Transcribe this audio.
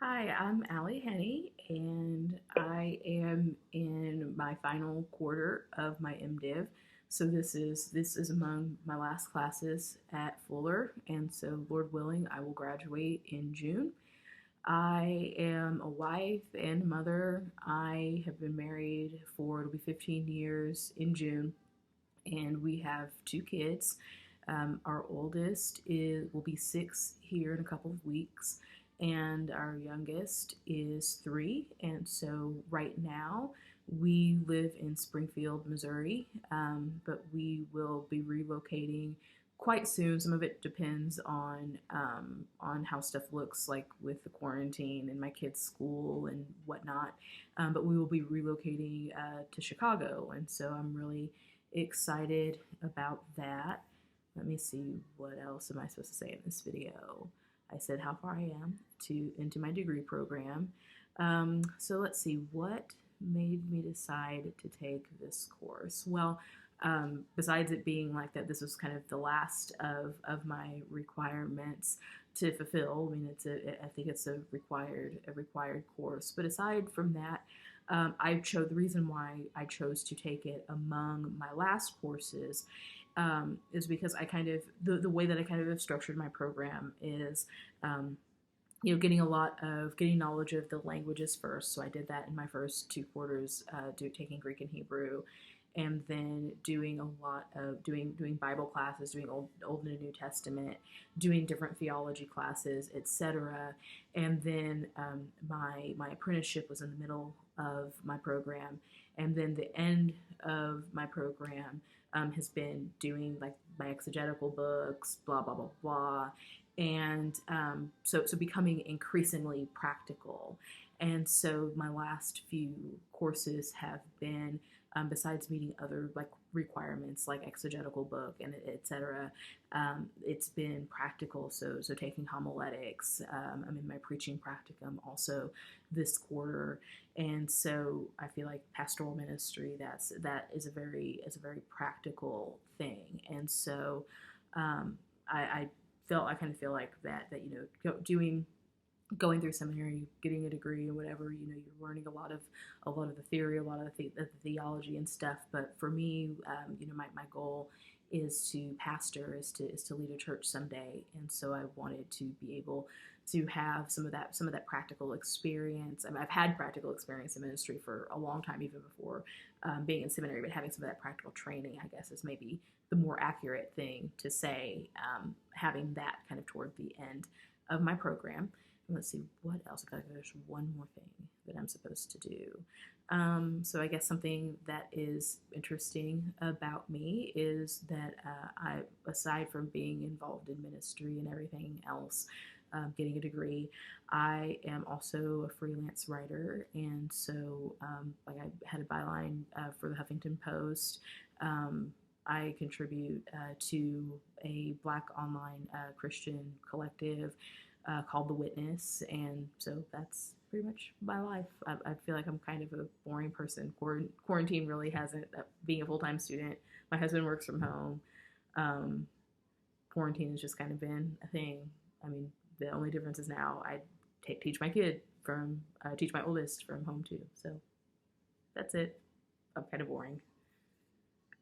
Hi, I'm Allie Henney, and I am in my final quarter of my MDiv. So this is among my last classes at Fuller, and so Lord willing, I will graduate in June. I am a wife and a mother. I have been married for it'll be 15 years in June, and we have two kids. Our oldest will be 6 here in a couple of weeks, and our youngest is 3. And so right now we live in Springfield, Missouri, but we will be relocating quite soon. Some of it depends on how stuff looks like with the quarantine and my kids' school and whatnot. But we will be relocating to Chicago, and so I'm really excited about that. Let me see, what else am I supposed to say in this video? I said how far I am into my degree program. So let's see, what made me decide to take this course? Well, besides it being like that, this was kind of the last of my requirements to fulfill. I mean, I think it's a required course. But aside from that, I chose the reason why I chose to take it among my last courses is because I kind of the way that I kind of have structured my program is getting getting knowledge of the languages first. So I did that in my first 2 quarters, taking Greek and Hebrew, and then doing a lot of doing Bible classes, doing Old and New Testament, doing different theology classes, etc. And then my apprenticeship was in the middle of my program, and then the end of my program has been doing like my exegetical books, blah blah blah blah, and so becoming increasingly practical. And so my last few courses have been, besides meeting other like requirements like exegetical book and etc., it's been practical. So taking homiletics. I'm in my preaching practicum also this quarter, and so I feel like pastoral ministry that is a very practical thing. And so I I kind of feel like doing going through seminary, getting a degree and whatever, you're learning a lot of the theory, a lot of the theology and stuff. But for me, my goal is to pastor, is to lead a church someday, and so I wanted to be able to have some of that practical experience. I mean, I've had practical experience in ministry for a long time, even before being in seminary, but having some of that practical training, I guess, is maybe the more accurate thing to say. Having that kind of toward the end of my program. Let's see, what else? I feel like there's one more thing that I'm supposed to do. So I guess something that is interesting about me is that aside from being involved in ministry and everything else, getting a degree, I am also a freelance writer, and so like I had a byline for the Huffington Post. I contribute to a Black online Christian collective called The Witness, and so that's pretty much my life. I feel like I'm kind of a boring person. Quarantine really hasn't, being a full-time student, my husband works from home. Um, Quarantine has just kind of been a thing. I mean, the only difference is now I teach my oldest from home too. So that's it. I'm kind of boring.